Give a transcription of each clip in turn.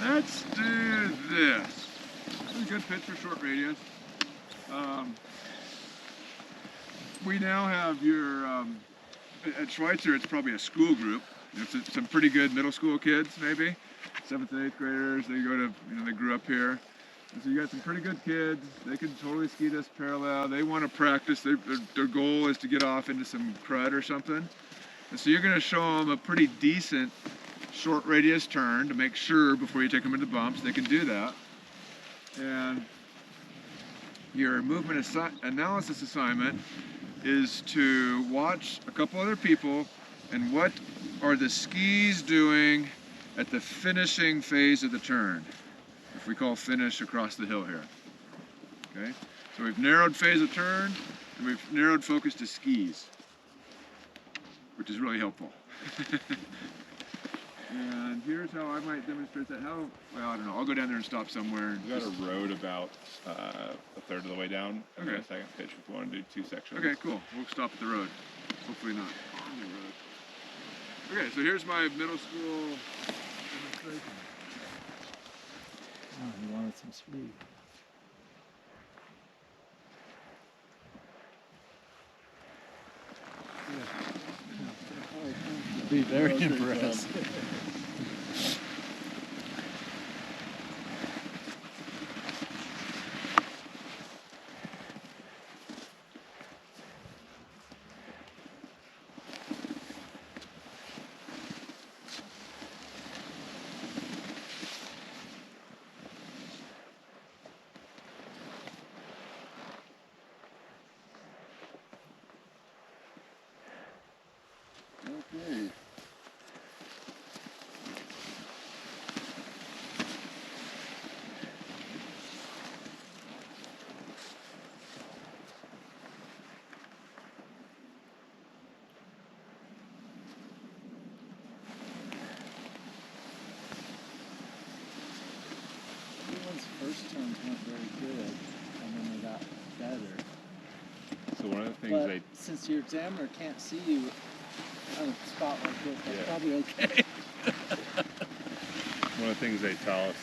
Let's do this. This is a good pitch for short radius. We now have your, at Schweitzer it's probably a school group. It's some pretty good middle school kids maybe. 7th and 8th graders, they go to, they grew up here. And so you got some pretty good kids. They can totally ski this parallel. They want to practice. Their goal is to get off into some crud or something. And so you're going to show them a pretty decent short radius turn to make sure before you take them into bumps they can do that. And your movement analysis assignment is to watch a couple other people and what are the skis doing at the finishing phase of the turn, if we call finish across the hill here. Okay, so we've narrowed phase of turn and we've narrowed focus to skis, which is really helpful. And here's how I might demonstrate that. Well, I don't know. I'll go down there and stop somewhere. We got a road about a third of the way down. And Okay. then a second pitch if we want to do 2 sections. Okay, cool. We'll stop at the road. Hopefully not on the road. Okay, so here's my middle school demonstration. Oh, he wanted some speed. Be very impressed. Okay. Everyone's first turns weren't very good, and then they got better. So one of the things But they since your examiner can't see you on a spot like this, that's Yeah. probably okay. one of the things they tell us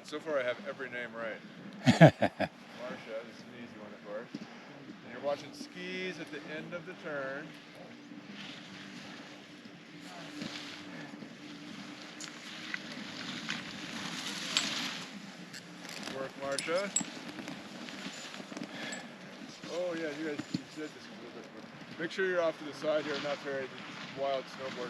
So far I have every name right. Marcia, this is an easy one of course. And you're watching skis at the end of the turn. Good work, Marcia. Oh yeah, you guys you said this a little bit. But make sure you're off to the side here, not very wild snowboarder.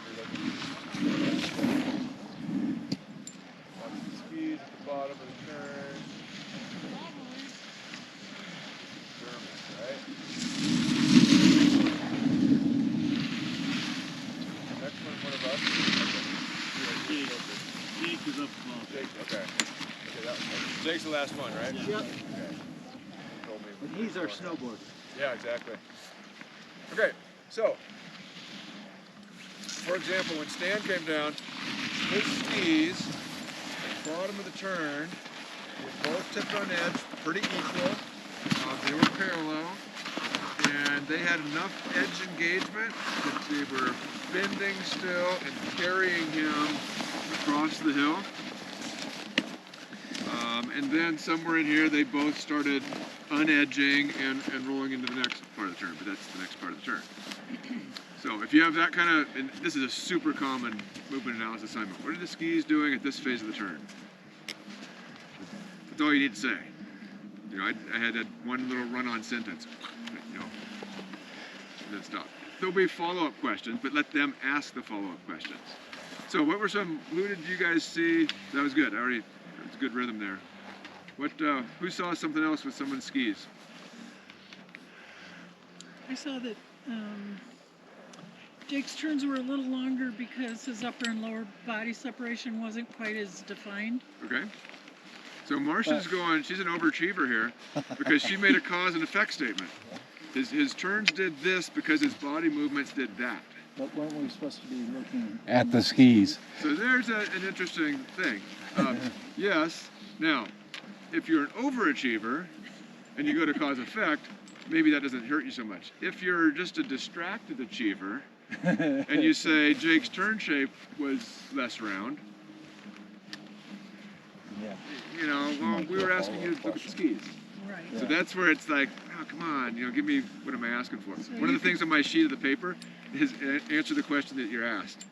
Watch the skis at the bottom of the turn. German, right? Next one of us. Jake is up above. Jake, okay. Okay, that one. Jake's the last one, right? Yep. Okay. You told me And he's our snowboarder. Yeah, exactly. Okay, so, for example, when Stan came down, his skis, at the bottom of the turn, were both tipped on edge, pretty equal. They were parallel, and they had enough edge engagement that they were bending still and carrying him across the hill. And then somewhere in here, they both started unedging and rolling into the next part of the turn, but that's the next part of the turn. So if you have that kind of, and this is a super common movement analysis assignment. What are the skis doing at this phase of the turn? That's all you need to say. You know, I had that one little run-on sentence, you know, and then stop. There'll be follow-up questions, but let them ask the follow-up questions. So what were some, who did you guys see? That was good, that's a good rhythm there. What, who saw something else with someone's skis? I saw that Jake's turns were a little longer because his upper and lower body separation wasn't quite as defined. Okay. So Marcia's going, she's an overachiever here because she made a cause and effect statement. His turns did this because his body movements did that. But weren't we supposed to be looking At the skis. So there's an interesting thing. Yes, now, if you're an overachiever and you go to cause effect, maybe that doesn't hurt you so much. If you're just a distracted achiever and you say Jake's turn shape was less round, Yeah. you know, well, we were asking you to look at the skis. Right. So that's where it's like, oh, come on, you know, give me, what am I asking for? So One of the things on my sheet of the paper is answer the question that you're asked.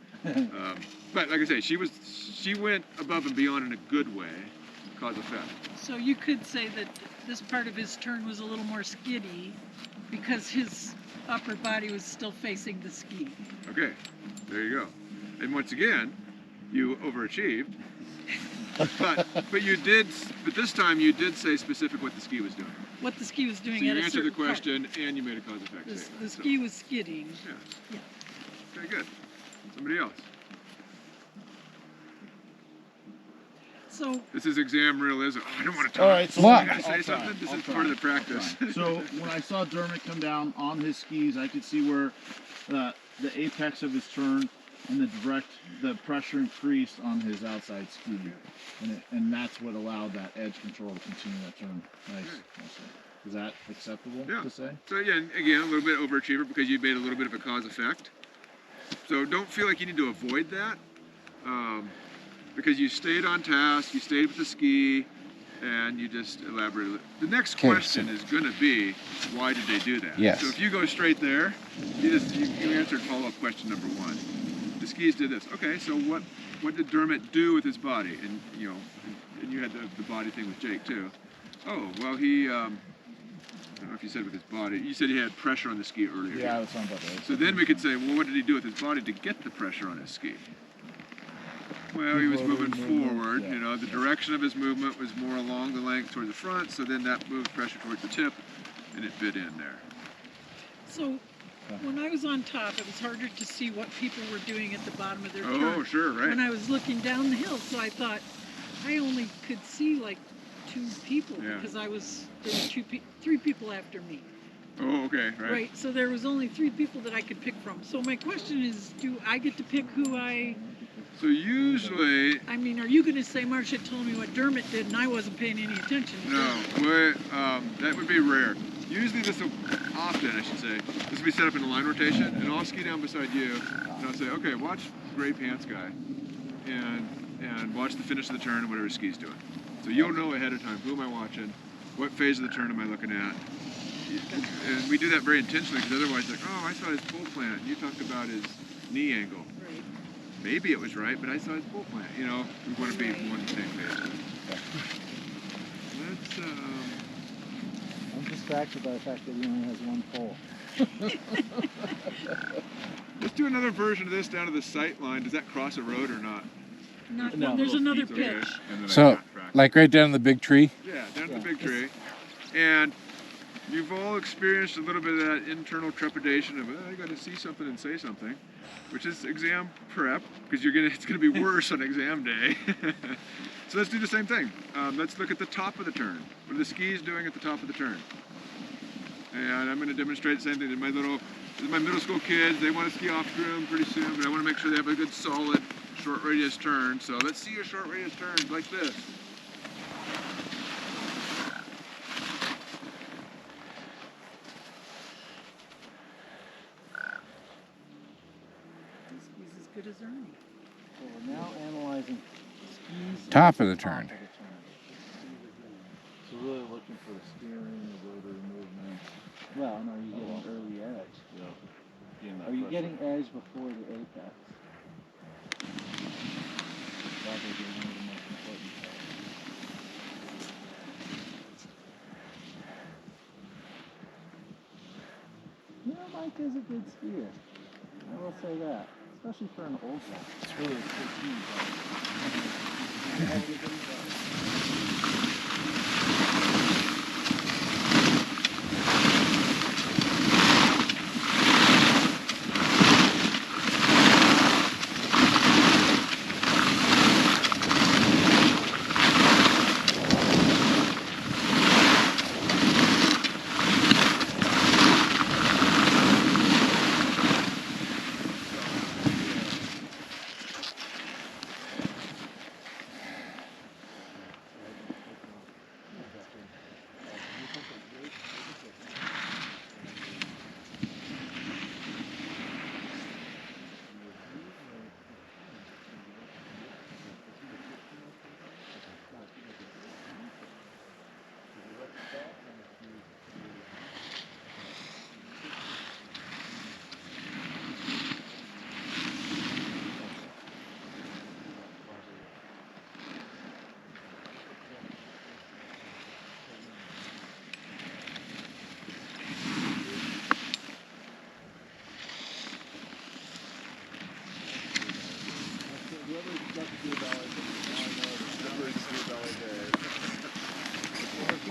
But like I say, she went above and beyond in a good way, cause effect. So you could say that this part of his turn was a little more skiddy because his upper body was still facing the ski. Okay, there you go. And once again, you overachieved. but you did, but this time you did say specific what the ski was doing. What the ski was doing So you at a answered the certain part. question and you made a cause effect The statement. So, ski was skidding. yeah. Yeah. Okay, good. Somebody else. So This is exam realism. Oh, I don't want to talk. All right, so What? I gotta say I'll try. something. This I'll is try. part of the practice. So when I saw Dermot come down on his skis, I could see where the apex of his turn and the pressure increased on his outside ski, and that's what allowed that edge control to continue that turn. Nice. Is that acceptable Yeah. to say? So yeah, again, a little bit overachiever because you made a little bit of a cause effect. So don't feel like you need to avoid that, because you stayed on task, you stayed with the ski, and you just elaborated. The next Okay, question is going to be, why did they do that? Yes. So if you go straight there, you answered follow-up question number one. The skis did this. Okay, so what did Dermot do with his body? And you know, and you had the body thing with Jake too. Oh, well he. I don't know if you said with his body. You said he had pressure on the ski earlier. Yeah, that's what I'm about to say. So then we could say, well, what did he do with his body to get the pressure on his ski? Well, he was moving forward. Yeah. You know, the direction of his movement was more along the length toward the front, so then that moved pressure towards the tip, and it bit in there. So when I was on top, it was harder to see what people were doing at the bottom of their turn. Oh, sure, right. When I was looking down the hill, so I thought I only could see like two people Yeah. because there were three people after me. Oh, okay, right. Right. So there was only three people that I could pick from. So my question is, do I get to pick who So usually, I mean, are you going to say Marcia told me what Dermot did and I wasn't paying any attention? no, that would be rare. Usually often I should say, this will be set up in a line rotation, and I'll ski down beside you, and I'll say, okay, watch gray pants guy, and watch the finish of the turn and whatever ski's doing. So you'll know ahead of time, who am I watching, what phase of the turn am I looking at, and we do that very intentionally, because otherwise, like, oh, I saw his pull plant, and you talked about his knee angle. Right. Maybe it was right, but I saw his pull plant. You know, we want to be on the same page. Let's, I'm distracted by the fact that he only has one pole. let's do another version of this down to the sight line. Does that cross a road or not? No. There's another Okay. pitch. And then I So, backtracked. like right down the big tree. Yeah, down to Yeah. the big tree. And you've all experienced a little bit of that internal trepidation of, I got to see something and say something, which is exam prep, because it's gonna be worse on exam day. So let's do the same thing. Let's look at the top of the turn. What are the skis doing at the top of the turn? And I'm gonna demonstrate the same thing. This is my middle school kids. They want to ski off groom pretty soon, but I want to make sure they have a good solid short radius turn. So let's see your short radius turns like this. He's as good as Ernie. So we're now analyzing skis. Top of and the turn. So really looking for the steering, the rotary movement. Well, no, you're getting early edge. Are you getting edge before the apex? Probably one of the most important parts. You know, Mike is a good skier. I will say that. Especially for an old guy. It's really a good team.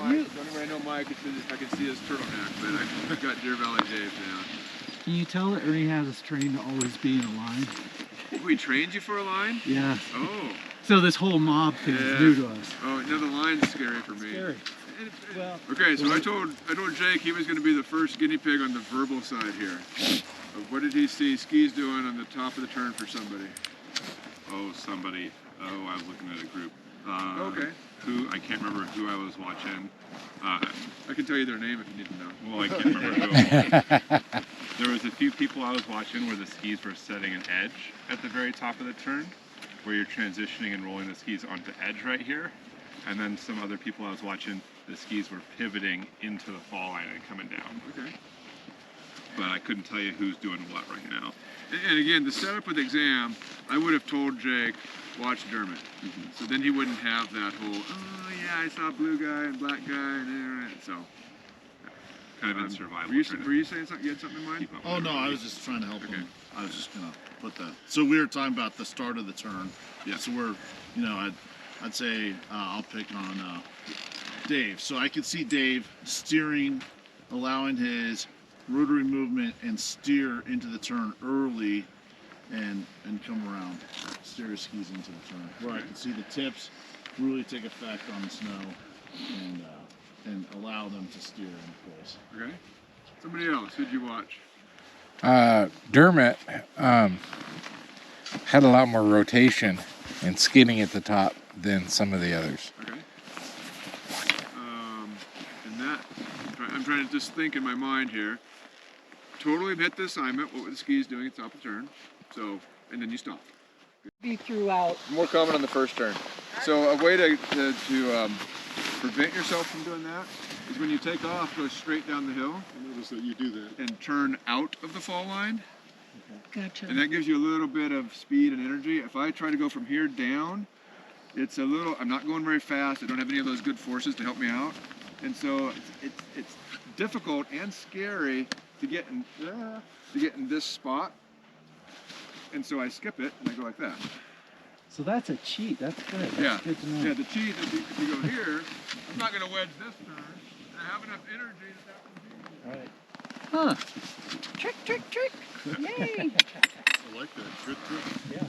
Mike. The only way I know Mike is that I can see his turtleneck, but I've got Deer Valley Dave now. Can you tell that Ernie has us trained to always be in a line? Oh, he trained you for a line? Yeah. Oh. So this whole mob thing Yeah. is new to us. Oh, no, the line's scary for me. Scary. Well, Okay, so I told Jake he was going to be the first guinea pig on the verbal side here. Of what did he see skis doing on the top of the turn for somebody? Oh, somebody. Oh, I was looking at a group. Okay. Who, I can't remember who I was watching. I can tell you their name if you need to know. Well, I can't remember who. There was a few people I was watching where the skis were setting an edge at the very top of the turn, where you're transitioning and rolling the skis onto edge right here. And then some other people I was watching, the skis were pivoting into the fall line and coming down. Okay. But I couldn't tell you who's doing what right now. And again, the setup with exam, I would have told Jake, watch Dermot. So then he wouldn't have that whole, oh yeah, I saw blue guy and black guy and so. Kind of in survival. Were you saying something? You had something in mind? Keep up Oh with no, everybody. I was just trying to help Okay. him. I was just gonna put that. So we were talking about the start of the turn. Yeah. So we're, I'd say I'll pick on Dave. So I could see Dave steering, allowing his rotary movement and steer into the turn early, and come around, steer his skis into the turn. Where I could see the tips really take effect on the snow, and allow them to steer in place. Okay. Somebody else, who'd you watch? Dermot had a lot more rotation and skidding at the top than some of the others. Okay. And that, I'm trying to just think in my mind here. Totally hit the assignment, what were the skis doing at the top of the turn? So, and then you stop. Be throughout. More common on the first turn. So a way to prevent yourself from doing that is when you take off, go straight down the hill. Notice that you do that. And turn out of the fall line. Gotcha. And that gives you a little bit of speed and energy. If I try to go from here down, it's a little, I'm not going very fast. I don't have any of those good forces to help me out. And so it's difficult and scary to get in this spot. And so I skip it and I go like that. so that's a cheat. That's good. That's Yeah. good to know. Yeah, the cheat is if you go here, I'm not going to wedge this turn. And I have enough energy that that Huh. Trick, trick, trick. Yay. I like that. Good trick. Yeah.